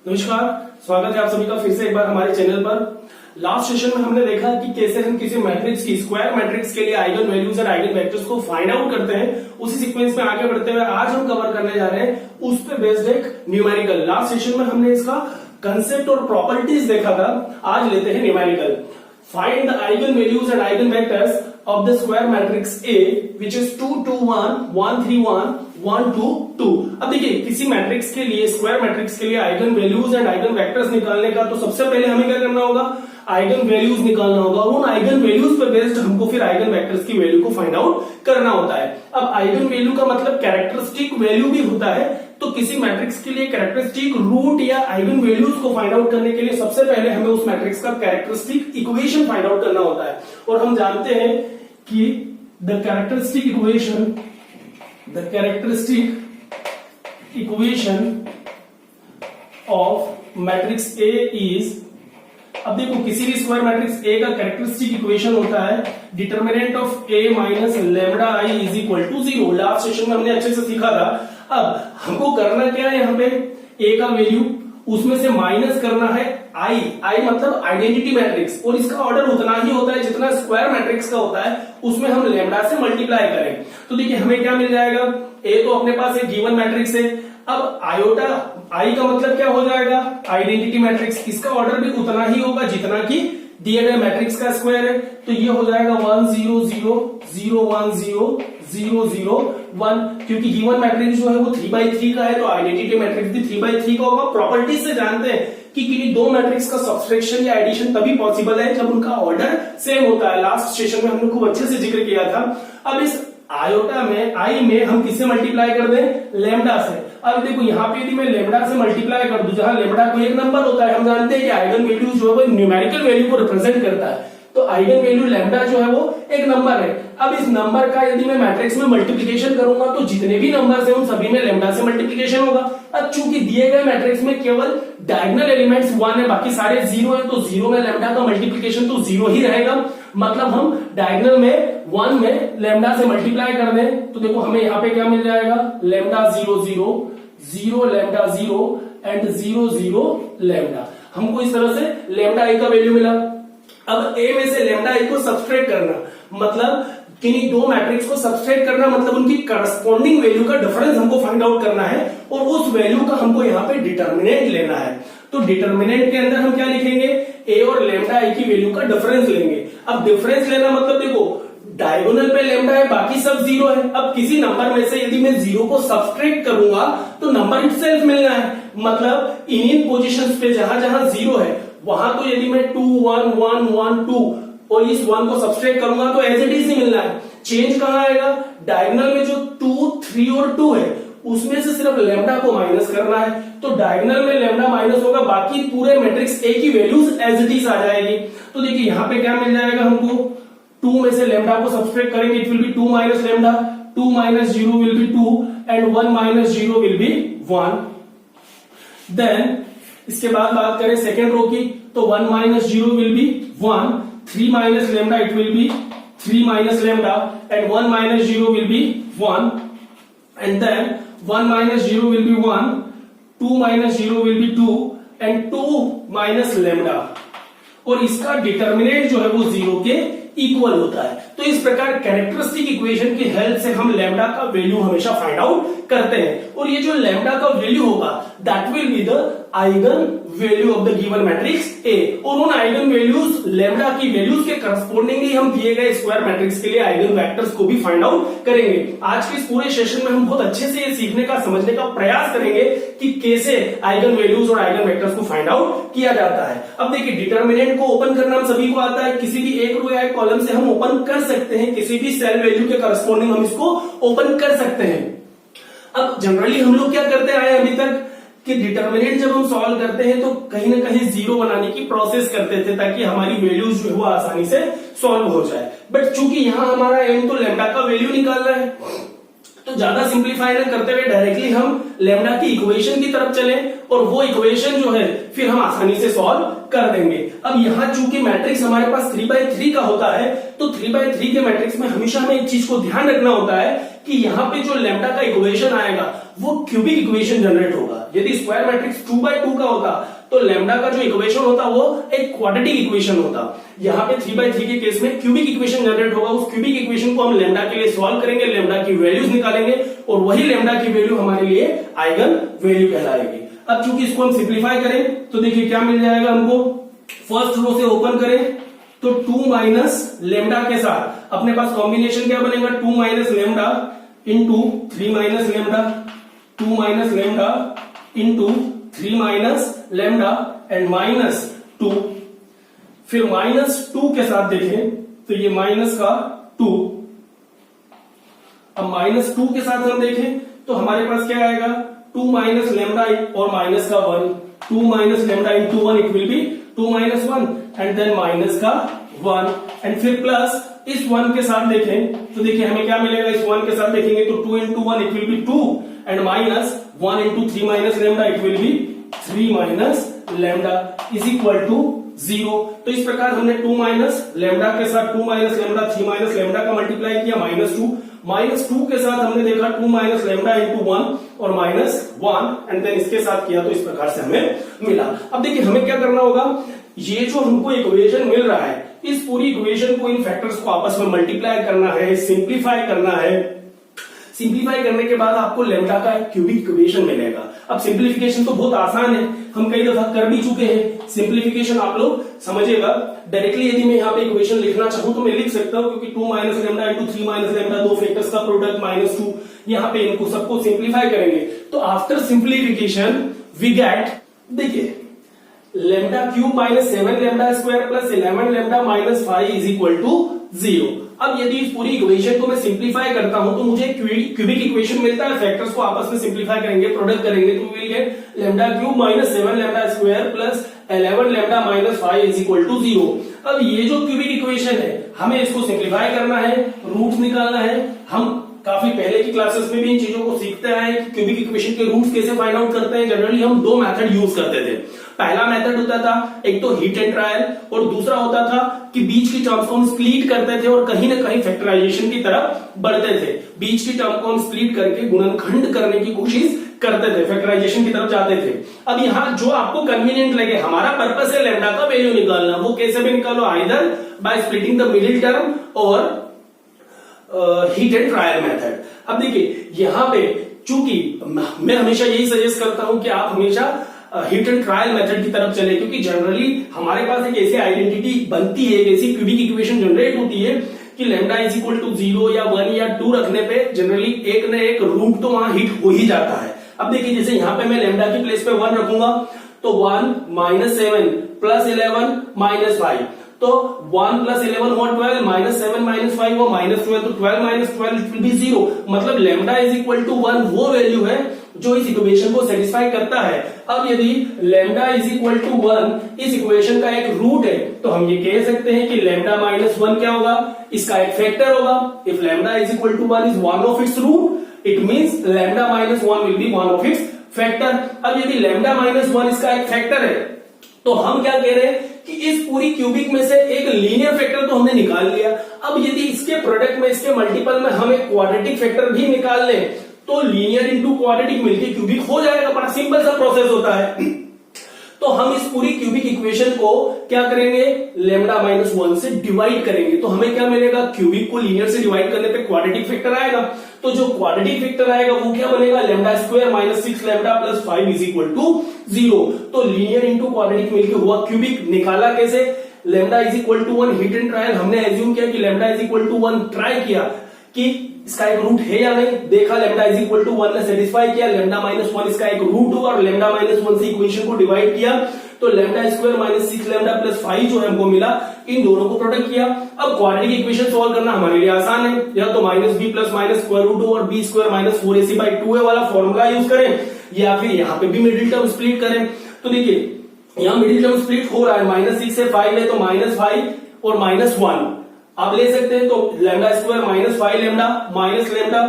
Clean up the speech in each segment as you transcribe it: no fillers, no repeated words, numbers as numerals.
नमस्कार, स्वागत है आप सभी का फिर से एक बार हमारे चैनल पर। लास्ट सेशन में हमने देखा कि कैसे हम किसी मैट्रिक्स की स्क्वायर मैट्रिक्स के लिए आइगन वैल्यूज और आइगन वेक्टर्स को फाइंड आउट करते हैं। उसी सीक्वेंस में आगे बढ़ते हुए आज हम कवर करने जा रहे हैं उस पे बेस्ड एक न्यूमेरिकल। लास्ट सेशन में हमने इसका कंसेप्ट और प्रॉपर्टीज देखा था, आज लेते हैं numerical. Find the eigen values and eigen vectors of the square matrix A which is 2 2 1 1 3 1 1 2 2। अब देखिए किसी मैट्रिक्स के लिए स्क्वायर मैट्रिक्स के लिए eigen values and eigen vectors निकालने का तो सबसे पहले हमें क्या करना होगा, आइगन वैल्यूज निकालना होगा। उन आइगन वैल्यूज पर बेस्ड हमको फिर आइगन वेक्टर्स की वैल्यू को फाइंड आउट करना होता है। अब आइगन वैल्यू का मतलब कैरेक्टरिस्टिक वैल्यू भी होता है, तो किसी मैट्रिक्स के लिए कैरेक्टरिस्टिक रूट या आइगन वैल्यूज को फाइंड आउट करने के लिए सबसे पहले हमें उस मैट्रिक्स का कैरेक्टरिस्टिक इक्वेशन फाइंड आउट करना होता है। और हम जानते हैं कि the characteristic equation of matrix A is, अब देखो किसी भी स्क्वायर मैट्रिक्स ए का कैरेक्टरिस्टिक इक्वेशन होता है determinant of A minus lambda I is equal to 0। Last session में हमने अच्छे से सीखा था। अब हमको करना क्या है, यहाँ पे ए का वैल्यू उसमें से माइनस करना है आई मतलब आइडेंटिटी मैट्रिक्स, और इसका ऑर्डर उतना ही होता है जितना स्क्वायर मैट्रिक्स का होता है, उसमें हम लेमडा से मल्टीप्लाई करें। तो देखिए हमें क्या मिल जाएगा, ए तो अपने पास एक गिवन मैट्रिक्स है। अब आयोटा आई का मतलब क्या हो जाएगा, आइडेंटिटी मैट्रिक्स, इसका ऑर्डर भी उतना ही होगा जितना कि दिए गए मैट्रिक्स का स्क्वायर है। तो ये हो जाएगा 1 0 0 0 1 0 0 0 1, क्योंकि गिवन मैट्रिक्स जो है वो 3/3 का है, तो आइडेंटिटी मैट्रिक्स भी 3/3 का होगा। प्रॉपर्टीज से जानते हैं कि किन्हीं दो मैट्रिक्स का सब्सट्रैक्शन या एडिशन तभी पॉसिबल है जब उनका ऑर्डर सेम होता है। लास्ट सेशन में हमने खूब अच्छे से जिक्र किया था। अब इस आयोटा में आई में हम किससे मल्टीप्लाई कर दें, लेमडा से। अब देखो यहाँ पे यदि मैं लेमडा से मल्टीप्लाई कर दूं, जहां लेमडा कोई एक नंबर होता है, हम जानते हैं कि आइगन वैल्यू जो है वो न्यूमेरिकल वैल्यू को रिप्रेजेंट करता है, तो आइगन वैल्यू लेमडा जो है वो एक नंबर है। अब इस नंबर का यदि मैं मैट्रिक्स में मल्टीप्लिकेशन करूंगा तो जितने भी नंबर्स हैं उन सभी में लेमडा से मल्टीप्लिकेशन होगा। अब चूंकि दिए गए मैट्रिक्स में केवल डायगोनल एलिमेंट्स 1 है, बाकी सारे 0 है, तो 0 में लेमडा का मल्टीप्लिकेशन तो 0 ही रहेगा। मतलब हम डायगोनल में 1 में लेमडा से मल्टीप्लाई कर दें तो देखो हमें यहाँ पे क्या मिल जाएगा, लेमडा 0 0 0 लेमडा 0 एंड 0 0 लेमडा। हमको इस तरह से लेमडा आई का वैल्यू मिला। अब ए में से लेमडा आई को सब्सट्रैक्ट करना, मतलब किन्हीं दो मैट्रिक्स को सब्सट्रैक्ट करना, मतलब उनकी करस्पॉन्डिंग वैल्यू का डिफरेंस हमको फाइंड आउट करना है, और उस वैल्यू का हमको यहाँ पे डिटर्मिनेंट लेना है। तो डिटर्मिनेंट के अंदर हम क्या लिखेंगे, ए और लेमडा आई की वैल्यू का डिफरेंस लेंगे। अब डिफरेंस लेना मतलब देखो डायगोनल पे लेमडा है, बाकी सब 0 है। अब किसी नंबर में से यदि मैं 0 को सब्सट्रैक्ट करूंगा तो नंबर इटसेल्फ मिलना है, मतलब इन पोजीशंस पे जहां जहां 0 है वहां तो यदि मैं 2 1 1 1 2 और इस 1 को सब्सट्रैक्ट करूंगा तो एज इट इज ही मिलना है। चेंज कहां आएगा, डायगोनल में जो 2 3 और 2 है उसमें से सिर्फ लेमडा को माइनस करना है, तो डायगोनल में लेमडा माइनस होगा, बाकी पूरे मैट्रिक्स ए की वैल्यूज एज इट इज आ जाएगी। तो देखिए यहाँ पे क्या मिल जाएगा हमको, 2 में से लेमडा को सब्सट्रैक्ट करेंगे, it will be 2 minus lambda, 2 minus 0 will be 2 and 1 minus 0 will be 1। Then इसके बाद बात करें सेकेंड रो की, तो 1 minus 0 will be 1, 3 minus lambda it will be 3 minus lambda and 1 minus 0 will be 1, and then 1 minus 0 will be 1, 2 minus 0 will be 2 and 2 minus lambda, और इसका determinant जो है वो 0 के इक्वल होता है। तो इस प्रकार कैरेक्टरिस्टिक इक्वेशन की हेल्प से हम लेमडा का वैल्यू हमेशा फाइंड आउट करते हैं, और ये जो लेमडा का वैल्यू होगा that will be the eigen value of the given matrix A, और उन आइगन वैल्यूज लेमडा की वैल्यूज के करस्पॉन्डिंगली हम दिए गए स्क्वायर मैट्रिक्स के लिए आइगन वेक्टर्स को भी फाइंड आउट करेंगे। आज के इस पूरे सेशन में हम बहुत अच्छे से ये सीखने का समझने का प्रयास करेंगे कि कैसे आइगन वैल्यूज और आइगन वेक्टर्स को फाइंड आउट किया जाता है। अब देखिए डिटर्मिनेंट को ओपन करना हम सभी को आता है, किसी भी एक रो या एक कॉलम से हम ओपन कर सकते हैं, किसी भी सेल वैल्यू के करस्पॉन्डिंग हम इसको ओपन कर सकते हैं। अब जनरली हम लोग क्या करते आए अभी तक कि डिटर्मिनेंट जब हम सॉल्व करते हैं तो कहीं ना कहीं 0 बनाने की प्रोसेस करते थे ताकि हमारी वैल्यूज जो है वो आसानी से सॉल्व हो जाए। बट चूंकि यहां हमारा एम तो लेमडा का वैल्यू निकालना है, तो ज्यादा सिंप्लीफाई न करते हुए डायरेक्टली हम लेमडा की इक्वेशन की तरफ चलें, और वो इक्वेशन जो है फिर हम आसानी से सॉल्व कर देंगे। अब यहाँ चूंकि मैट्रिक्स हमारे पास 3/3 का होता है, तो 3/3 के मैट्रिक्स में हमेशा हमें एक चीज को ध्यान रखना होता है कि यहाँ पे जो लेमडा का इक्वेशन आएगा वो क्यूबिक इक्वेशन जनरेट होगा। यदि स्क्वायर मैट्रिक्स 2x2 का होता तो लैम्डा का जो इक्वेशन होता वो एक क्वाड्रेटिक इक्वेशन होता। यहाँ पे 3x3 के केस में क्यूबिक इक्वेशन जनरेट होगा। उस क्यूबिक इक्वेशन को हम लैम्डा के लिए सॉल्व करेंगे, लैम्डा की वैल्यूज निकालेंगे और वही लैम्डा की वैल्यू हमारे लिए आइगन वैल्यू कहलाएगी। अब चूंकि इसको हम सिंप्लीफाई करें तो देखिए क्या मिल जाएगा हमको। फर्स्ट रो से ओपन करें तो 2 माइनस लेमडा के साथ अपने पास कॉम्बिनेशन क्या बनेगा, 2 minus lambda into 3 minus lambda, 2 minus lambda into 3 minus lambda and minus 2। फिर माइनस 2 के साथ देखें तो ये माइनस का 2। अब माइनस 2 के साथ हम देखें तो हमारे पास क्या आएगा, 2 माइनस लेमडा और माइनस का 1, 2 minus lambda into 1 it will be 2 minus 1 and then minus का 1 एंड फिर प्लस इस 1 के साथ देखें तो देखिए हमें क्या मिलेगा, इस 1 के साथ देखेंगे तो 2 into 1 it will be 2 and minus 1 into 3 minus lambda it will be 3 minus lambda is equal to 0। तो इस प्रकार हमने 2 माइनस लेमडा के साथ 2 माइनस लेमडा 3 माइनस लेमडा का मल्टीप्लाई किया माइनस 2 के साथ हमने देखा 2 माइनस लेमडा इंटू 1 और माइनस 1 एंड देन इसके साथ किया तो इस प्रकार से हमें मिला। अब देखिए हमें क्या करना होगा, ये जो हमको इक्वेशन मिल रहा है इस पूरी इक्वेशन को इन फैक्टर्स को आपस में मल्टीप्लाई करना है, सिंप्लीफाई करना है। सिंप्लीफाई करने के बाद आपको लेमडा का एक क्यूबिक इक्वेशन मिलेगा। अब सिंप्लीफिकेशन तो बहुत आसान है, हम कई दफा कर भी चुके हैं। सिंप्लीफिकेशन आप लोग समझिएगा, डायरेक्टली यदि मैं यहाँ पे इक्वेशन लिखना चाहूं तो मैं लिख सकता हूं, क्योंकि 2 minus lambda into 3 minus lambda, दो फैक्टर्स का प्रोडक्ट -2, यहाँ पे इनको सबको सिंप्लीफाई करेंगे तो आफ्टर सिंप्लीफिकेशन वी गेट, देखिए lambda cube minus 7 lambda square plus 11 lambda minus 5 is equal to 0। अब यदि इस पूरी इक्वेशन को मैं सिंप्लीफाई करता हूं तो मुझे क्यूबिक इक्वेशन मिलता है। फैक्टर्स को आपस में सिंप्लीफाई करेंगे, प्रोडक्ट करेंगे तो will get lambda cube minus 7 lambda square plus 11 lambda minus 5 is equal to 0। अब ये जो क्यूबिक इक्वेशन है हमें इसको सिंप्लीफाई करना है, रूट्स निकालना है। हम काफी पहले की क्लासेस में भी इन चीजों को सीखते आए कि क्यूबिक इक्वेशन के रूट्स कैसे फाइंड आउट करते हैं। जनरली हम दो मेथड यूज करते थे। पहला मेथड होता था एक तो हीट एंड ट्रायल और दूसरा होता था कि बीच की टर्म्स को हम स्प्लिट करते थे और कहीं ना कहीं फैक्टराइजेशन की तरफ बढ़ते थे। बीच की टर्म को हम स्प्लिट करके गुणनखंड करने की कोशिश करते थे, फैक्टराइजेशन की तरफ जाते थे। अब यहाँ जो आपको कन्वीनियंट लगे, हमारा पर्पस है लेमडा का वैल्यू निकालना, वो कैसे भी निकालो, either by splitting the middle term और हीट एंड ट्रायल मेथड। अब देखिए यहाँ पे चूंकि मैं हमेशा यही सजेस्ट करता हूं कि आप हमेशा हीट एंड ट्रायल मेथड की तरफ चले, क्योंकि जनरली हमारे पास एक ऐसी आइडेंटिटी बनती है, एक ऐसी क्यूबिक इक्वेशन जनरेट होती है कि लेमडा इज इक्वल टू 0 या 1 या 2 रखने पे जनरली एक न एक रूट तो वहां हिट हो ही जाता है। अब देखिए जैसे यहाँ पे मैं लेमडा की प्लेस पे 1 रखूंगा तो 1 माइनस 7 प्लस 11 माइनस 5, तो 1 प्लस 11 और 12 माइनस 7 माइनस 5 वो माइनस 12, तो 12 माइनस 12 इट विल बी 0। मतलब लेमडा इज इक्वल टू 1 वो वैल्यू है जो इस इक्वेशन को सेटिस्फाई करता है। अब यदि लेमडा इज इक्वल टू 1 इस इक्वेशन का एक रूट है तो हम ये कह सकते हैं कि लेमडा माइनस 1 क्या होगा, इसका एक फैक्टर होगा। If lambda is equal to 1 is one of its root it means lambda minus 1 will be one of its factor. अब यदि लेमडा माइनस 1 इसका एक फैक्टर है तो हम क्या कह रहे हैं कि इस पूरी क्यूबिक में से एक लीनियर फैक्टर तो हमने निकाल लिया। अब यदि इसके प्रोडक्ट में, इसके मल्टीपल में हम एक क्वाड्रेटिक फैक्टर भी निकाल लें तो लीनियर इंटू क्वाड्रेटिक मिलकर क्यूबिक हो जाएगा। बड़ा सिंपल सा प्रोसेस होता है। तो हम इस पूरी क्यूबिक इक्वेशन को क्या करेंगे, लेमडा माइनस 1 से डिवाइड करेंगे तो हमें क्या मिलेगा, क्यूबिक को लीनियर से डिवाइड करने पे क्वाड्रेटिक फैक्टर आएगा। तो जो क्वाड्रेटिक फैक्टर आएगा वो क्या बनेगा, lambda square minus 6 lambda plus 5 is equal to 0। तो लीनियर इंटू क्वाड्रेटिक मिलकर हुआ क्यूबिक। निकाला कैसे, lambda is equal to 1 hit and trial, हमने एज्यूम किया कि lambda is equal to 1, try किया कि इसका एक रूट है या नहीं, देखा लेमडा इज इक्वल टू 1 ने सेटिस्फाई किया, लेमडा माइनस 1 इसका एक रूट हुआ और लेमडा माइनस 1 से इक्वेशन को डिवाइड किया तो lambda square minus 6 lambda plus 5 जो है हमको मिला। इन दोनों को प्रोडक्ट किया। अब क्वाड्रेटिक इक्वेशन सॉल्व करना हमारे लिए आसान है, या तो minus B plus minus square root और B square minus 4ac by 2a वाला फॉर्मूला यूज करें, या फिर यहाँ पे भी मिडिल टर्म स्प्लिट करें। तो देखिए यहाँ मिडिल टर्म स्प्लिट हो रहा है, माइनस 6 से 5 है तो माइनस 5 और माइनस 1 आप ले सकते हैं। तो lambda square minus 5 lambda minus lambda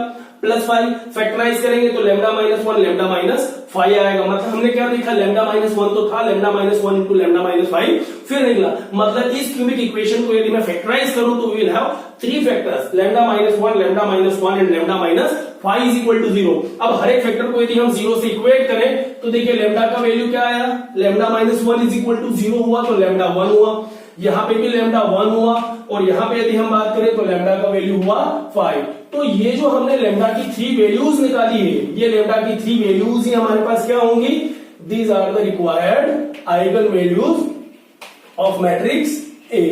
plus 5 factorize करेंगे तो लैम्डा माइनस 1 लैम्डा माइनस 5 आएगा। मतलब हमने क्या देखा, लैम्डा माइनस 1 तो था, lambda minus 1 into lambda minus 5 फिर निकला। मतलब इस क्यूबिक इक्वेशन को यदि मैं फैक्टराइज करूं तो will have 3 factors, lambda minus 1 lambda minus 1 and lambda minus 5 is equal to 0। अब हर एक फैक्टर को यदि हम 0 से इक्वेट करें तो देखिए लैम्डा का वैल्यू क्या आया, lambda minus 1 is equal to 0 हुआ तो लैम्डा 1 हुआ, यहां पे भी लैम्डा 1 हुआ, और यहां पे यदि हम बात करें तो लैम्डा का वैल्यू हुआ 5। तो ये जो हमने लैम्डा की 3 वैल्यूज निकाली है, ये लैम्डा की 3 वैल्यूज ही हमारे पास क्या होंगी, these are the required eigen values of matrix A.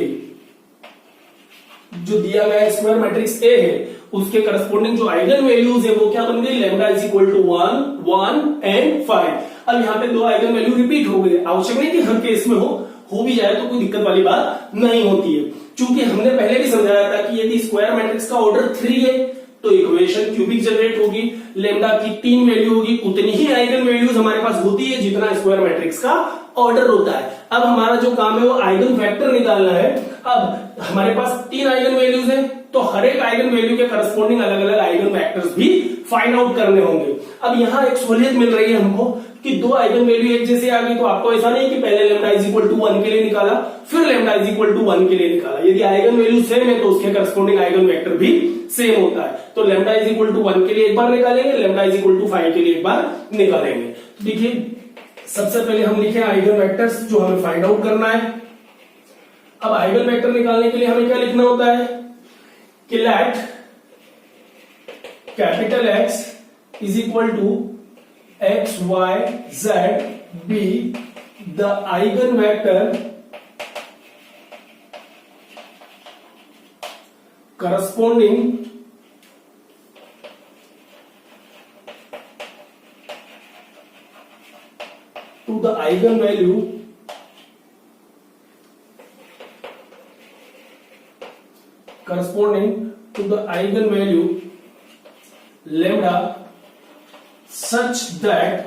जो दिया गया स्क्वायर मैट्रिक्स ए है उसके करस्पॉन्डिंग जो आइगन वैल्यूज है वो क्या बन गई, lambda is equal to 1 1 and 5। अब यहाँ पे 2 आइगन वैल्यू रिपीट हो गए, आवश्यक नहीं कि हर केस में हो भी जाए तो कोई दिक्कत वाली बात नहीं होती है। चूंकि हमने पहले भी समझाया था कि यदि स्क्वायर मैट्रिक्स का ऑर्डर 3 है तो इक्वेशन क्यूबिक जनरेट होगी, लैम्डा की 3 वैल्यू होगी, उतनी ही आइगन वैल्यूज हमारे पास होती है जितना स्क्वायर मैट्रिक्स का ऑर्डर होता है। अब हमारा जो काम है वो आइगन वेक्टर निकालना है। अब हमारे पास 3 आइगन वैल्यूज है तो हर एक आइगन वैल्यू के करस्पॉन्डिंग अलग अलग आइगन वेक्टर्स भी फाइंड आउट करने होंगे। अब यहाँ एक सहूलियत मिल रही है हमको कि 2 आइगन वैल्यू एक जैसे आ गई, तो आपको ऐसा नहीं कि पहले लैम्डा इज इक्वल टू 1 के लिए निकाला फिर लैम्डा इज इक्वल टू 1 के लिए निकाला। यदि आइगन वैल्यू सेम है तो उसके करस्पॉन्डिंग आइगन वेक्टर भी सेम होता है। तो लैम्डा इज इक्वल टू 1 के लिए एक बार निकालेंगे, लैम्डा इज इक्वल टू 5 के लिए एक बार निकालेंगे। तो देखिए सबसे पहले हम लिखे आइगन वेक्टर्स जो हमें फाइंड आउट करना है। अब आइगन वेक्टर निकालने के लिए हमें क्या लिखना होता है कि let capital X is equal to x y z be the eigenvector corresponding to the eigenvalue lambda such that,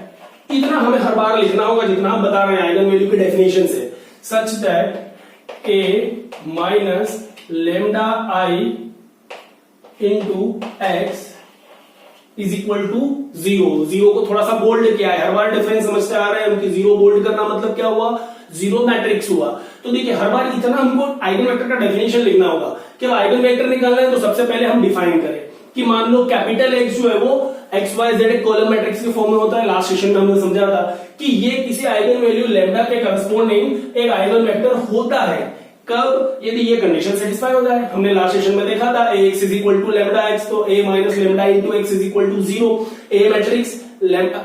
इतना हमें हर बार लिखना होगा जितना हम बता रहे हैं आइगन वैल्यू की डेफिनेशन से, such that a minus lambda I into X is equal to 0। 0 को थोड़ा सा बोल्ड किया है, हर बार डिफरेंस समझते आ रहे हैं उनकी। 0 बोल्ड करना मतलब क्या हुआ, 0 मैट्रिक्स हुआ। तो देखिए हर बार इतना हमको आइगन वेक्टर का डेफिनेशन लिखना होगा कि आइगन वेक्टर निकालना है तो सबसे पहले हम डिफाइन करें कि मान लो कैपिटल X जो है वो एक्स वाई जेड एक कॉलम मैट्रिक्स के फॉर्म में होता है। लास्ट सेशन में हमने समझा था कि ये किसी आइगन वैल्यू लैम्डा के करस्पॉन्डिंग एक आइगन वेक्टर होता है कब, यदि ये कंडीशन सेटिस्फाई हो जाए। हमने लास्ट सेशन में देखा था Ax is equal to lambda X, तो A minus lambda into X is equal to 0। A matrix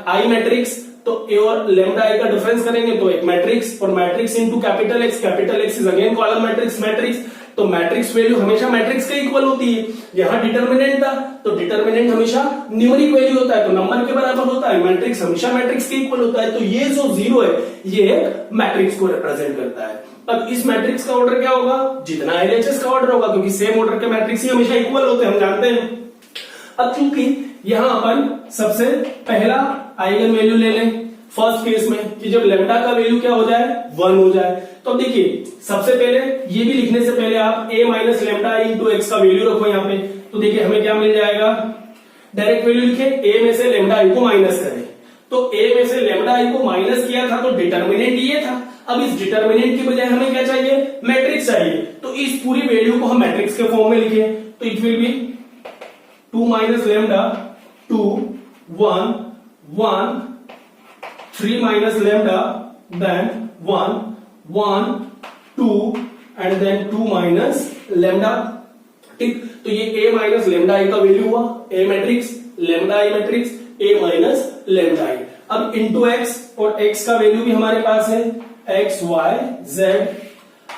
I matrix, तो ए और लैम्डा आई का डिफरेंस करेंगे तो एक मैट्रिक्स, और matrix into capital x is again column matrix. तो मैट्रिक्स वैल्यू हमेशा मैट्रिक्स के इक्वल होती है। यहां डिटर्मिनेंट था तो डिटर्मिनेंट हमेशा न्यूमेरिक वैल्यू होता है तो नंबर के बराबर होता है। मैट्रिक्स हमेशा मैट्रिक्स के इक्वल होता है। तो ये जो 0 है ये मैट्रिक्स को रिप्रेजेंट करता है। अब इस मैट्रिक्स का ऑर्डर क्या होगा, जितना एलएचएस का ऑर्डर होगा, क्योंकि सेम ऑर्डर के मैट्रिक्स ही हमेशा इक्वल होते हैं, हम जानते हैं। अब चूंकि यहां अपन सबसे पहला आइगन वैल्यू ले लें फर्स्ट केस में कि जब लैम्डा का वैल्यू क्या हो जाए 1 हो जाए। तो देखिए सबसे पहले ये भी लिखने से पहले आप a minus lambda into x का वैल्यू रखो यहाँ पे। तो देखिए हमें क्या मिल जाएगा, डायरेक्ट वैल्यू लिखे, a में से लैम्डा आई को माइनस करें। तो a में से लैम्डा आई को माइनस किया था तो डिटर्मिनेंट ये था। अब इस डिटर्मिनेंट की बजाय हमें क्या चाहिए, मैट्रिक्स चाहिए। तो इस पूरी वैल्यू को हम मैट्रिक्स के फॉर्म में लिखे तो it will be 2 minus lambda 2 1 1 3 minus lambda then 1 1 2 and then 2 minus lambda। ठीक, तो ये a माइनस लेमडा आई का वैल्यू हुआ, a matrix lambda I matrix a minus lambda आई। अब इंटू x, और x का वैल्यू भी हमारे पास है x y z।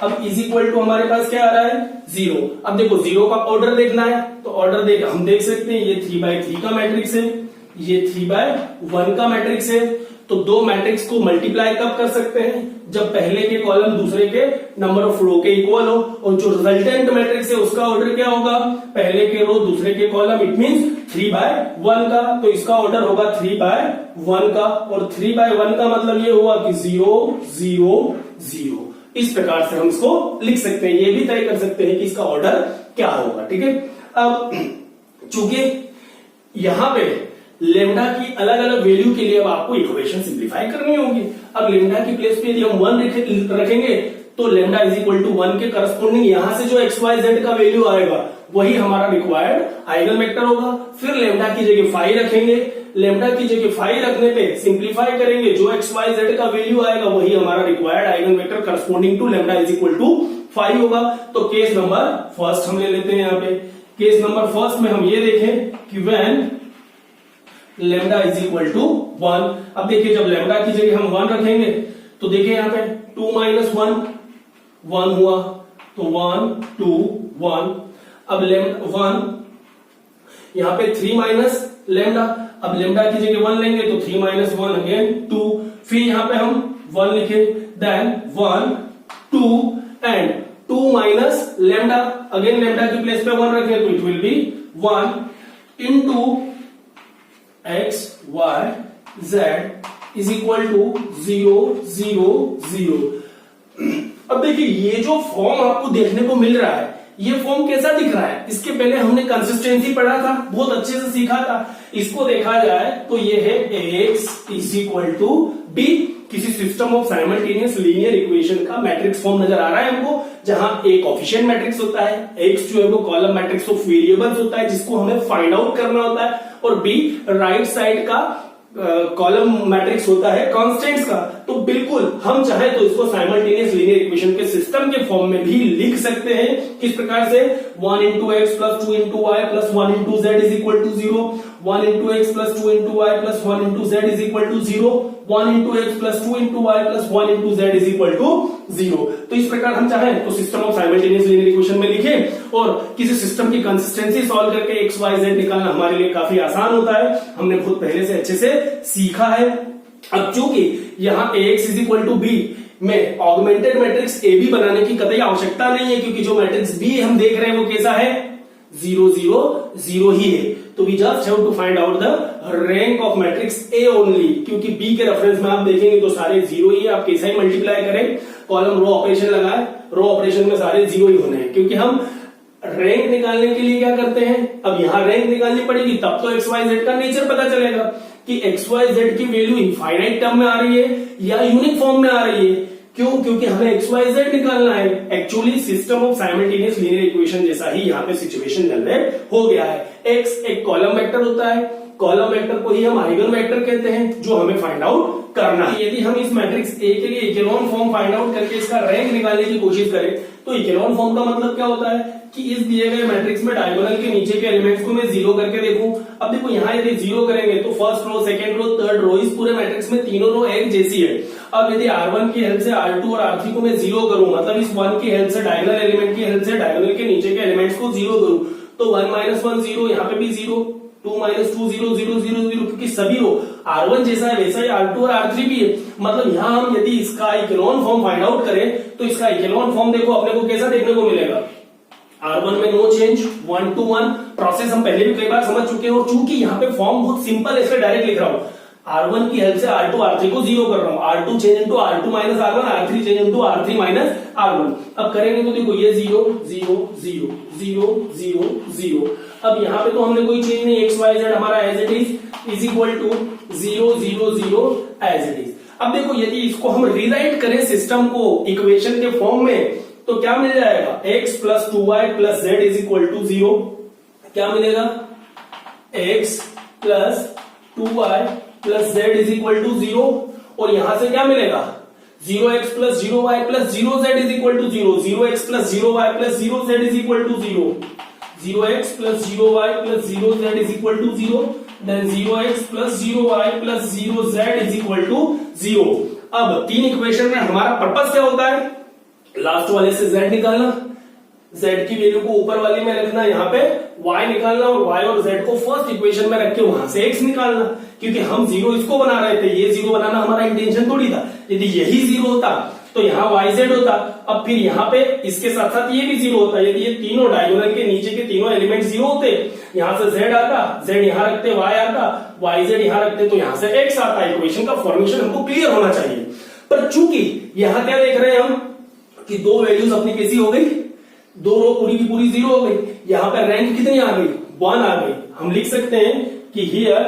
अब इज इक्वल टू हमारे पास क्या आ रहा है 0। अब देखो 0 का ऑर्डर देखना है तो ऑर्डर देख हम देख सकते हैं ये 3/3 का मैट्रिक्स है, ये 3/1 का मैट्रिक्स है। तो दो मैट्रिक्स को मल्टीप्लाई कब कर सकते हैं, जब पहले के कॉलम दूसरे के नंबर ऑफ रो के इक्वल हो। और जो रिजल्टेंट मैट्रिक्स है उसका ऑर्डर क्या होगा, पहले के रो दूसरे के कॉलम, इट मींस 3/1 का। तो इसका ऑर्डर होगा 3/1 का, और 3/1 का मतलब ये हुआ कि 0 0 0। इस प्रकार से हम इसको लिख सकते हैं। ये भी तय कर सकते हैं कि इसका ऑर्डर क्या होगा। ठीक है, अब चूंकि यहां पे लेमडा की अलग अलग वैल्यू के लिए अब आपको इक्वेशन सिंप्लीफाई करनी होगी। अब लेमडा की प्लेस पे यदि हम 1 रखेंगे तो लेमडा इज इक्वल टू 1 के करस्पॉन्डिंग यहां से जो एक्स वाई जेड का वैल्यू आएगा वही हमारा रिक्वायर्ड आइगन वेक्टर होगा। फिर लेमडा की जगह 5 रखेंगे, लेमडा की जगह 5 रखने पे सिंप्लीफाई करेंगे, जो एक्स वाई जेड का वैल्यू आएगा वही हमारा required eigen vector corresponding to lambda is equal to 5 होगा। तो केस नंबर फर्स्ट हम ले लेते हैं। यहाँ पे केस नंबर फर्स्ट में हम ये देखें कि when lambda is equal to 1। अब देखिए जब लेमडा की जगह हम 1 रखेंगे तो देखिए यहाँ पे 2 माइनस 1 हुआ, तो 1 2 1। अब 1 यहाँ पे 3 माइनस लेमडा, अब लेमडा की जगह 1 लेंगे तो 3 माइनस 1 अगेन 2। फिर यहाँ पे हम 1 लिखे, then 1 2 and 2 minus lambda, again lambda की प्लेस पे 1 रखें तो it will be 1 into X Y Z is equal to 0 0 0। अब देखिए ये जो फॉर्म आपको देखने को मिल रहा है ये फॉर्म कैसा दिख रहा है, इसके पहले हमने कंसिस्टेंसी पढ़ा था, बहुत अच्छे से सीखा था। इसको देखा जाए तो ये है x is equal to b, किसी system of simultaneous linear equation का मैट्रिक्स फॉर्म नजर आ रहा है हमको, जहां a कोफिशिएंट मैट्रिक्स होता है, x जो है वो कॉलम मैट्रिक्स ऑफ वेरिएबल्स होता है जिसको हमें फाइंड आउट करना होता है, और b राइट साइड का कॉलम मैट्रिक्स होता है कांस्टेंट्स का। तो बिल्कुल हम चाहे तो इसको साइमल्टेनियस लीनियर इक्वेशन के सिस्टम के फॉर्म में भी लिख सकते हैं। किस प्रकार से 1 into X plus 2 into Y plus 1 into Z is equal to 0, 1 into X plus 2 into Y plus 1 into Z is equal to 0, 1 into X plus 2 into Y plus 1 into Z is equal to 0। तो इस प्रकार हम चाहें तो system of simultaneous linear equation में लिखें और किसी सिस्टम की कंसिस्टेंसी सॉल्व करके एक्स वाई जेड निकालना हमारे लिए काफी आसान होता है, हमने खुद पहले से अच्छे से सीखा है। अब चूंकि यहाँ ax is equal to B में ऑगमेंटेड मैट्रिक्स ए बी बनाने की कतई आवश्यकता नहीं है, क्योंकि जो मैट्रिक्स बी हम देख रहे हैं वो कैसा है 0 0 0 ही है। तो we just have to find out the rank of matrix A only, क्योंकि बी के रेफरेंस में आप देखेंगे तो सारे 0 ही है। आप कैसा ही मल्टीप्लाई करें, कॉलम रो ऑपरेशन लगाए, रो ऑपरेशन में सारे 0 ही होने हैं, क्योंकि हम रैंक निकालने के लिए क्या करते हैं, अब यहां रैंक निकालनी पड़ेगी तब तो एक्स वाई जेड का नेचर पता चलेगा कि एक्स वाई जेड की वैल्यू इनफाइनाइट टर्म में आ रही है या यूनिक फॉर्म में आ रही है। क्यों? क्योंकि हमें एक्स वाई जेड निकालना है। Actually system of simultaneous linear equation जैसा ही यहाँ पे सिचुएशन जनरेट हो गया है। एक्स एक कॉलम वेक्टर होता है, कॉलम वेक्टर को ही हम आइगन वेक्टर कहते हैं जो हमें फाइंड आउट करना है। यदि हम इस मैट्रिक्स ए के लिए इकेलॉन फॉर्म फाइंड आउट करके इसका रैंक निकालने की कोशिश करें तो इकेलॉन फॉर्म का मतलब क्या होता है कि इस दिए गए मैट्रिक्स में डायगोनल के नीचे के एलिमेंट्स को मैं 0 करके देखूं। अब देखो यहाँ यदि 0 करेंगे तो first row, second row, third row, इस पूरे मैट्रिक्स में तीनों रो एक जैसी है। अब यदि R1 की हेल्प से R2 और R3 को मैं 0 करूं, मतलब इस 1 की हेल्प से डायगोनल एलिमेंट की हेल्प से डायगोनल के नीचे के एलिमेंट्स को 0 करूं, तो 1 माइनस 1 0, यहाँ पे भी 0, 2 माइनस 2 0 0 0 0, क्योंकि सभी रो R1 जैसा है वैसा ही R2 और R3 भी है। मतलब यहाँ हम यदि इसका इकेलॉन फॉर्म फाइंड आउट करें तो इसका इकेलॉन फॉर्म देखो अपने को कैसा देखने को मिलेगा, R1 में नो चेंज 1 to 1। प्रोसेस हम पहले भी कई बार समझ चुके हैं, और चूंकि यहाँ पे फॉर्म बहुत सिंपल है इसलिए डायरेक्ट लिख रहा हूँ। R1 की हेल्प से R2 R3 को 0 कर रहा हूँ, R2 change into R2 minus R1, R3 change into R3 minus R1। अब करेंगे तो देखो ये 0 0 0 0 0 0। अब यहाँ पे तो हमने कोई चेंज नहीं, एक्स वाई जेड हमारा as it is equal to 0 0 0 as it is. अब देखो यदि इसको हम रीराइट करें सिस्टम को इक्वेशन के फॉर्म में तो क्या मिल जाएगा, x plus 2y plus Z is equal to 0। क्या मिलेगा, x plus 2y plus Z is equal to 0, और यहां से क्या मिलेगा 0x plus 0y plus 0z is equal to 0, 0x plus 0y plus 0z is equal to 0, 0x plus 0y plus 0z is equal to 0, then 0x plus 0y plus 0z is equal to 0। अब तीन equation में हमारा purpose क्या होता है, last वाले से z निकालना, z की वैल्यू को ऊपर वाली में रखना, यहाँ पे y निकालना, और y और z को फर्स्ट इक्वेशन में रख के वहां से x निकालना। क्योंकि हम 0 इसको बना रहे थे, ये 0 बनाना हमारा इंटेंशन थोड़ी था। यदि यही 0 होता तो यहाँ yz होता, अब फिर यहाँ पे इसके साथ साथ ये भी 0 होता। यदि ये तीनों डायगोनल के नीचे के तीनों एलिमेंट 0 होते, यहाँ से z आता, z यहाँ रखते, y आता, yz यहाँ रखते, तो यहाँ से x आता। इक्वेशन का फॉर्मेशन हमको क्लियर होना चाहिए। पर चूंकि यहाँ क्या देख रहे हैं हम कि दो वैल्यूज अपनी कैसी हो गई, दो रो पूरी की पूरी 0 हो गई, यहाँ पे रैंक कितनी आ गई, 1 आ गई। हम लिख सकते हैं कि here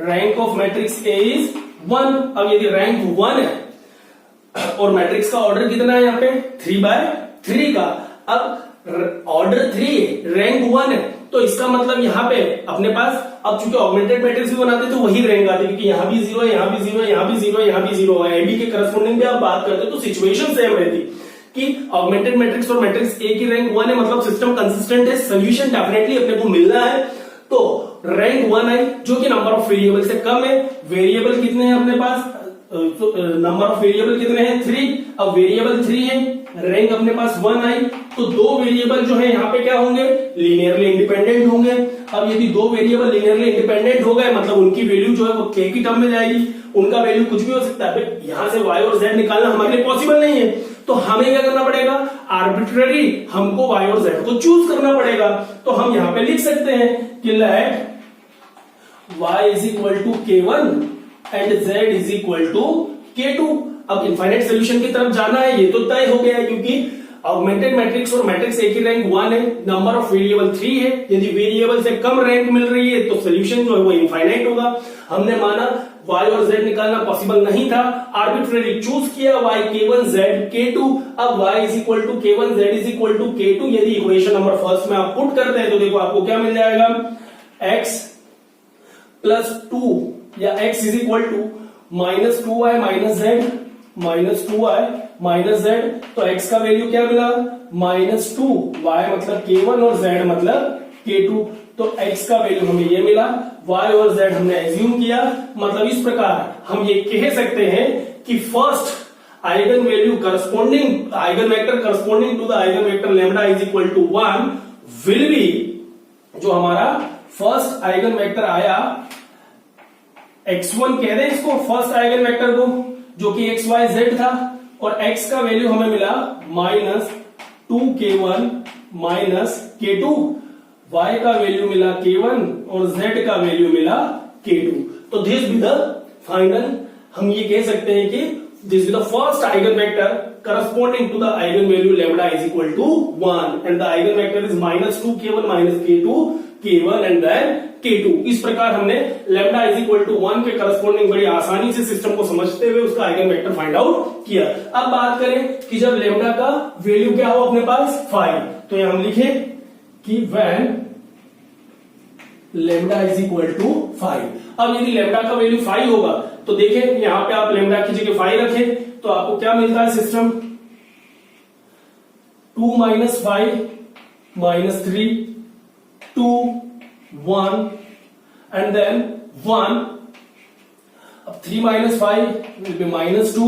rank of matrix A is 1। अब यदि रैंक 1 है और मैट्रिक्स का ऑर्डर कितना है यहाँ पे 3/3 का, अब ऑर्डर 3 रैंक 1 है, तो इसका मतलब यहाँ पे अपने पास अब चूंकि ऑगमेंटेड मैट्रिक्स भी बनाते तो वही रैंक आती, क्योंकि यहाँ भी 0 है, यहाँ भी 0 है, यहाँ भी 0 है, यहाँ भी 0 है। एबी के करस्पॉन्डिंग भी आप बात करते तो सिचुएशन सेम रहती कि ऑगमेंटेड मैट्रिक्स और मैट्रिक्स ए की रैंक 1 है, मतलब सिस्टम कंसिस्टेंट है, सोल्यूशन डेफिनेटली अपने को मिलना है। तो रैंक 1 आई जो कि नंबर ऑफ वेरिएबल से कम है। वेरिएबल कितने हैं अपने पास, नंबर ऑफ वेरिएबल कितने हैं 3। अब वेरिएबल 3 है, रैंक अपने पास 1 आई, तो दो वेरिएबल जो है यहाँ पे क्या होंगे, लीनियरली इंडिपेंडेंट होंगे। अब यदि दो वेरिएबल लीनियरली इंडिपेंडेंट हो गए मतलब उनकी वैल्यू जो है वो k की टर्म में जाएगी, उनका वैल्यू कुछ भी हो सकता है। यहां से y और z निकालना हमारे लिए पॉसिबल नहीं है, तो हमें क्या करना पड़ेगा, आर्बिट्ररी हमको y और z को चूज करना पड़ेगा। तो हम यहां पे लिख सकते हैं कि let y is equal to k1 and z is equal to k2। अब इनफाइनाइट सोल्यूशन की तरफ जाना है, ये तो तय हो गया है, क्योंकि ऑगमेंटेड मैट्रिक्स और मैट्रिक्स ए की रैंक 1 है, नंबर ऑफ वेरिएबल 3 है। यदि वेरिएबल से कम रैंक मिल रही है तो सोल्यूशन जो है वो इनफाइनाइट होगा। हमने माना y और z निकालना पॉसिबल नहीं था, आर्बिट्ररी चूज किया y k1 z k2। अब y is equal to k1 z is equal to k2 यदि इक्वेशन नंबर फर्स्ट में आप पुट करते हैं तो देखो आपको क्या मिल जाएगा, x प्लस 2 या x is equal to minus 2y minus z minus 2y minus z। तो x का वैल्यू क्या मिला, माइनस 2, y मतलब k1 और z मतलब k2। तो x का वैल्यू हमें ये मिला, y और z हमने एज्यूम किया। मतलब इस प्रकार हम ये कह सकते हैं कि first eigen value corresponding eigen vector corresponding to the eigen vector lambda is equal to 1 will be, जो हमारा फर्स्ट आइगन वेक्टर आया x1 कह दें इसको, फर्स्ट आइगन वेक्टर को, जो कि x y z था, और x का वैल्यू हमें मिला minus 2k1 minus k2, y का वैल्यू मिला k1 और z का वैल्यू मिला k2। तो दिस बी द फाइनल, हम ये कह सकते हैं कि this be the first eigen vector corresponding to the eigen value lambda is equal to 1 and the eigen vector is minus 2k1 minus k2 k1 and then k2। इस प्रकार हमने lambda is equal to 1 के corresponding बड़ी आसानी से system को समझते हुए उसका आइगन वेक्टर फाइंड आउट किया। अब बात करें कि जब लैम्डा का वैल्यू क्या हो अपने पास 5, तो यहां हम लिखे कि when lambda is equal to 5। अब यदि लैम्डा का वैल्यू 5 होगा तो देखें यहां पे आप लैम्डा की जगह 5 रखें तो आपको क्या मिलता है system, 2 minus 5 minus 3 2 1 and then 1। अब 3 minus 5 will be minus 2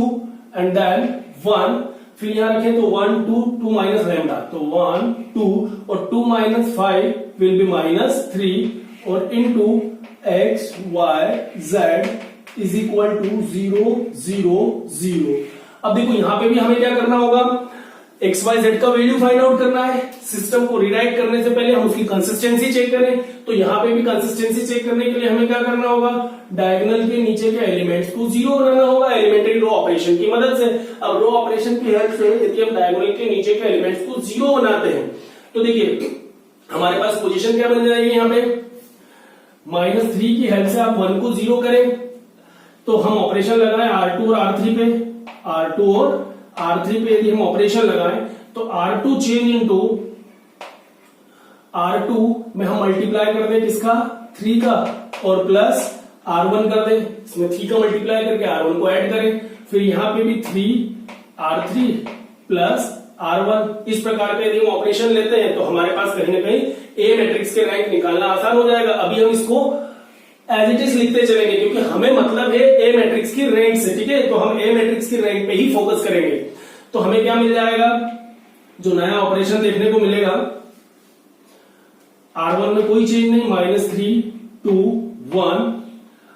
and then 1। फिर यहां रखें तो 1 2 2 minus lambda, तो 1 2 और 2 minus 5 will be minus 3 और into x y z is equal to 0 0 0। अब देखो यहां पे भी हमें क्या करना होगा, एक्स वाई जेड का वैल्यू फाइंड आउट करना है। सिस्टम को रिराइट करने से पहले हम उसकी कंसिस्टेंसी चेक करें, तो यहां पे भी कंसिस्टेंसी चेक करने के लिए हमें क्या करना होगा, डायगोनल के नीचे के एलिमेंट्स को 0 बनाना होगा एलिमेंट्री रो ऑपरेशन की मदद से। अब रो ऑपरेशन की हेल्प से यदि हम डायगोनल के नीचे के एलिमेंट्स को 0 बनाते हैं तो देखिए हमारे पास पोजीशन क्या बन जाएगी, यहाँ पे -3 की हेल्प से आप 1 को 0 करें तो हम ऑपरेशन लगाएं R2 और R3 पे, R2 और R3 पे यदि हम ऑपरेशन लगाएं तो R2 चेंज इनटू R2 में हम मल्टीप्लाई कर दें किसका, 3 का, और प्लस R1 कर दें, इसमें 3 का मल्टीप्लाई करके R1 को ऐड करें, फिर यहां पे भी 3 R3 प्लस R1। इस प्रकार के यदि हम ऑपरेशन लेते हैं तो हमारे पास कहीं ना कहीं ए मैट्रिक्स के रैंक निकालना आसान हो जाएगा। अभी हम इसको एज इट इज लिखते चलेंगे क्योंकि हमें मतलब है ए मैट्रिक्स की रैंक से, ठीक है, तो हम ए मैट्रिक्स की रैंक पे ही फोकस करेंगे। तो हमें क्या मिल जाएगा, जो नया ऑपरेशन देखने को मिलेगा, R1 में कोई चेंज नहीं, -3 2 1।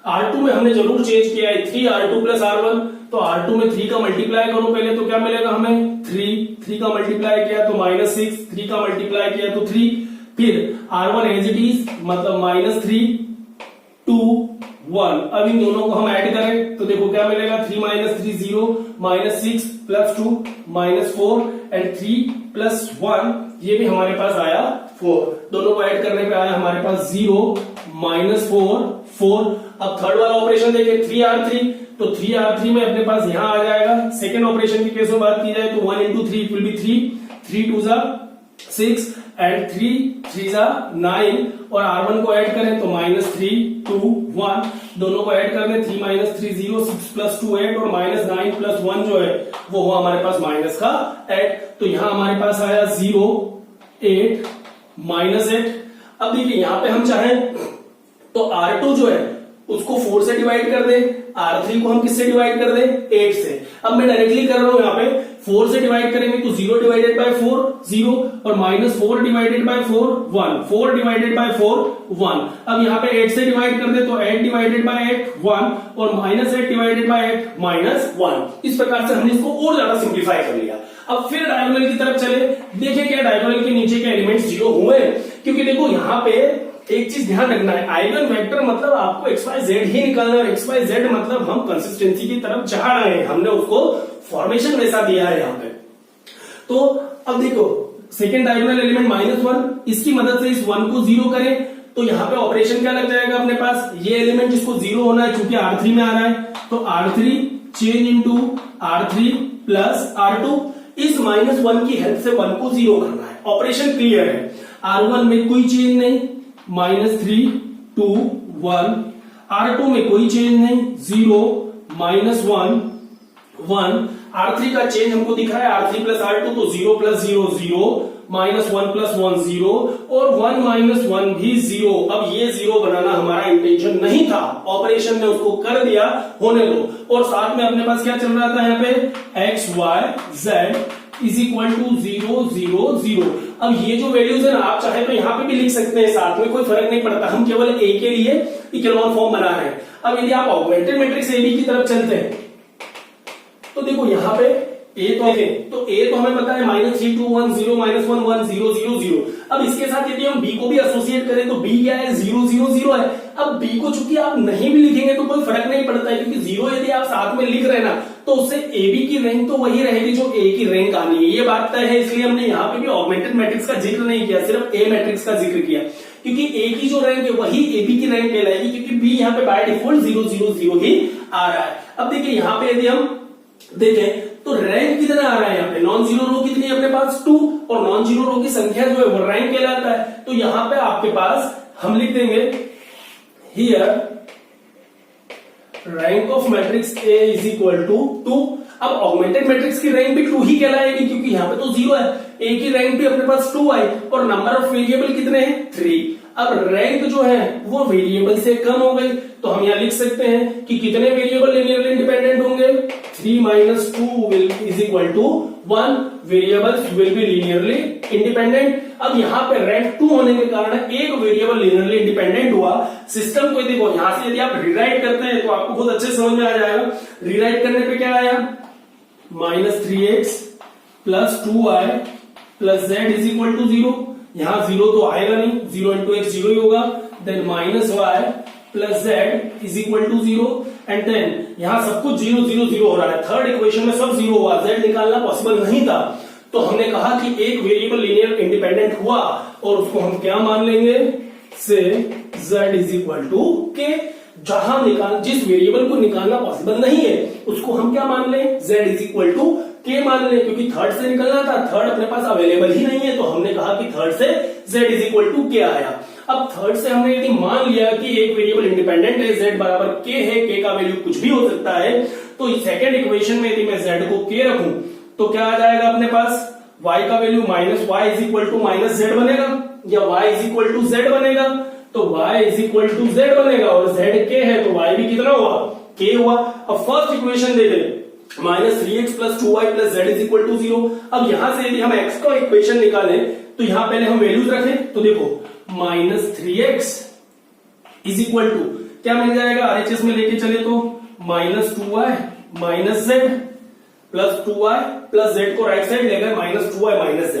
R2 में हमने जरूर चेंज किया है, 3 R2 प्लस R1, तो R2 में 3 का मल्टीप्लाई करो पहले तो क्या मिलेगा हमें, 3 का मल्टीप्लाई किया तो -6, 3 का मल्टीप्लाई किया तो 3, फिर R1 एज इट इज मतलब -3 2 1। अब इन दोनों को हम ऐड करें तो देखो क्या मिलेगा, 3 - 3 0, -6 + 2 -4 एंड 3 + 1, ये भी हमारे पास आया 4, दोनों को ऐड करने पे आया हमारे पास 0 -4 4। अब थर्ड वाला ऑपरेशन देखें 3R3, तो 3R3 में अपने पास यहां आ जाएगा। सेकेंड ऑपरेशन की केस में बात की जाए तो 1 into 3 इट विल बी 3, 3 2 जा 6 एंड 3 3 जा 9, और R1 को ऐड करें तो -3 2 1, दोनों को ऐड कर दें 3 -3 0, 6 + 2 8, और -9 + 1 जो है वो हुआ हमारे पास माइनस का 8। तो यहां हमारे पास आया 0 8 -8। अब देखिए यहां पे हम चाहें तो R2 जो है उसको 4 से डिवाइड कर दे, R3 को हम किससे डिवाइड कर दे 8 से। अब मैं डायरेक्टली कर रहा हूं, यहाँ पे 4 से डिवाइड करेंगे तो 0 डिवाइडेड बाय 4 0, और -4 डिवाइडेड बाय 4 1, 4 डिवाइडेड बाय 4 1। अब यहाँ पे 8 से डिवाइड कर दे तो 8 डिवाइडेड बाय 8 1, और -8 डिवाइडेड बाय 8 -1। इस प्रकार से हमने इसको और ज्यादा सिंप्लीफाई कर लिया। अब फिर डायगोनल की तरफ चले, देखें क्या डायगोनल के नीचे के एलिमेंट्स 0 हुए, क्योंकि देखो यहाँ पे एक चीज ध्यान रखना है, आइगन वेक्टर मतलब आपको XYZ ही निकालना है। XYZ मतलब हम कंसिस्टेंसी की तरफ जा रहे हैं, हमने उसको फॉर्मेशन वैसा दिया है यहाँ पे। तो अब देखो सेकेंड डायगोनल एलिमेंट -1, इसकी मदद से इस 1 को 0 करें तो यहाँ पे ऑपरेशन क्या लग जाएगा अपने पास, ये एलिमेंट जिसको 0 होना है क्योंकि R3 में आ रहा है, तो R3 change into R3 plus R2। इस -1 की हेल्प से 1 को 0 करना है, ऑपरेशन क्लियर है। R1 में कोई चेंज नहीं, -3 2 1, R2 में कोई चेंज नहीं 0 -1 1, R3 का चेंज हमको दिख रहा है R3 प्लस R2, तो 0 + 0 0, -1 + 1 0, और 1 - 1 भी 0। अब ये 0 बनाना हमारा इंटेंशन नहीं था, ऑपरेशन ने उसको कर दिया, होने दो। और साथ में अपने पास क्या चल रहा था यहाँ पे x y z = 0 0 0। अब ये जो वैल्यूज है ना, आप चाहे तो यहाँ पे भी लिख सकते हैं साथ में, कोई फर्क नहीं पड़ता, हम केवल a के लिए इकोलॉन फॉर्म बना रहे हैं। अब यदि आप ऑगमेंटेड मैट्रिक्स AB की तरफ चलते हैं तो देखो यहाँ पे A तो A तो हमें पता है -3 2 1 0 -1 1 0 0 0। अब इसके साथ यदि हम B को भी एसोसिएट करें तो B क्या है 0 0 0 है। अब B को चूंकि आप नहीं भी लिखेंगे तो कोई फर्क नहीं पड़ता है, क्योंकि 0 यदि आप साथ में लिख रहे हैं ना तो उससे AB की रैंक तो वही रहेगी जो A की रैंक आनी है, ये बात तय है। इसलिए हमने यहाँ पे भी ऑगमेंटेड मैट्रिक्स का जिक्र नहीं किया, सिर्फ A मैट्रिक्स का जिक्र किया, क्योंकि A की जो रैंक है वही AB की रैंक कहलाएगी, क्योंकि B यहाँ पे बाय डिफॉल्ट 0 0 0 ही आ रहा है। अब देखिए यहाँ पे यदि हम देखें तो रैंक कितना आ रहा है, यहाँ पे नॉन जीरो रो कितनी है अपने पास 2, और नॉन जीरो रो की संख्या जो है वो रैंक कहलाता है। तो यहां पे आपके पास हम लिख देंगे here rank of matrix A = 2। अब ऑगमेंटेड मैट्रिक्स की रैंक भी 2 ही कहलाएगी, क्योंकि यहाँ पे तो 0 है, A की रैंक भी अपने पास 2 आई, और नंबर ऑफ वेरिएबल कितने हैं 3। अब रैंक जो है वो वेरिएबल से कम हो गई, तो हम यहां लिख सकते हैं कि कितने वेरिएबल लीनियरली इंडिपेंडेंट होंगे, 3 - 2 = 1 variables will be linearly independent. अब यहाँ पे रैंक 2 होने के कारण एक वेरिएबल लीनियरली इंडिपेंडेंट हुआ। सिस्टम को देखो यहां से यदि आप रिराइट करते हैं तो आपको बहुत अच्छे समझ में आ जाएगा। रिराइट करने पे क्या आया, -3x + 2y + z = 0। यहां 0 तो आएगा नहीं, 0 × x 0 ही होगा। Then -y + z = 0, and then यहां सब कुछ 0 0 0 हो रहा है। थर्ड इक्वेशन में सब 0 हुआ, z निकालना पॉसिबल नहीं था, तो हमने कहा कि एक वेरिएबल लीनियर इंडिपेंडेंट हुआ और उसको हम क्या मान लेंगे, से z = k। जहां जिस वेरिएबल को निकालना पॉसिबल नहीं है उसको हम क्या मान लें, z = k मान लें, क्योंकि थर्ड से निकलना था, थर्ड अपने पास अवेलेबल ही नहीं है, तो हमने कहा कि थर्ड से z = k आया। अब थर्ड से हमने यदि मान लिया कि एक वेरिएबल इंडिपेंडेंट है, z = k है, k का वैल्यू कुछ भी हो सकता है, तो सेकेंड इक्वेशन में यदि मैं z को k रखूं तो क्या आ जाएगा अपने पास, y का वैल्यू -y = -z बनेगा, या y = z बनेगा, तो y = z बनेगा, और z k है तो y भी कितना हुआ, k हुआ। अब फर्स्ट इक्वेशन दे दे -3x + 2y + z = 0। अब यहां से यदि हम x का इक्वेशन निकालें तो यहां पहले हम वैल्यूज रखें, तो देखो -3x = क्या मिल जाएगा, RHS में लेके चले तो -2y - z + 2y + z को राइट साइड लेकर -2y - z।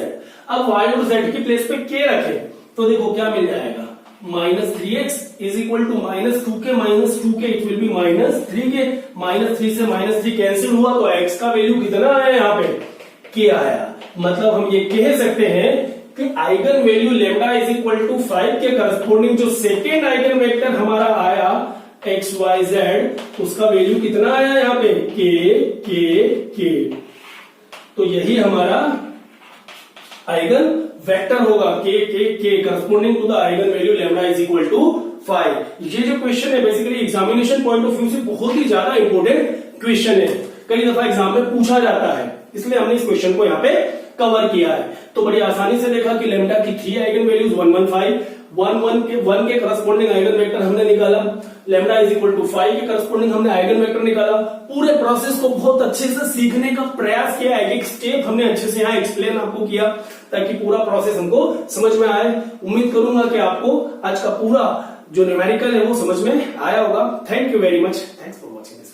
अब y और z की प्लेस पे k रखें तो देखो क्या मिल जाएगा, -3x = -2k it will B -3k। -3 से -3 कैंसिल हुआ तो x का वैल्यू कितना आया, यहाँ पे k आया। मतलब हम ये कह सकते हैं कि eigen value lambda is equal to 5 के करस्पॉन्डिंग जो सेकेंड आइगन वेक्टर हमारा आया एक्स वाई जेड, उसका वैल्यू कितना आया यहाँ पे के। तो यही हमारा आइगन वेक्टर होगा के corresponding to the eigen value lambda is equal to 5। ये जो क्वेश्चन है basically examination point of view से बहुत ही ज्यादा इंपॉर्टेंट क्वेश्चन है, कई दफा एग्जाम में पूछा जाता है, इसलिए हमने इस क्वेश्चन को यहाँ पे कवर किया है। तो बड़ी आसानी से देखा कि लेमडा की 3 आइगन वैल्यूज 115, 1 के करस्पॉन्डिंग आइगन वेक्टर हमने निकाला, लेमडा इज इक्वल टू 5 के करस्पॉन्डिंग हमने आइगन वेक्टर निकाला। पूरे प्रोसेस को बहुत अच्छे से सीखने का प्रयास किया, एक स्टेप हमने अच्छे से यहाँ एक्सप्लेन आपको किया ताकि पूरा प्रोसेस हमको समझ में आए। उम्मीद करूंगा कि आपको आज का पूरा जो न्यूमेरिकल है वो समझ में आया होगा। Thank you very much, thanks for watching.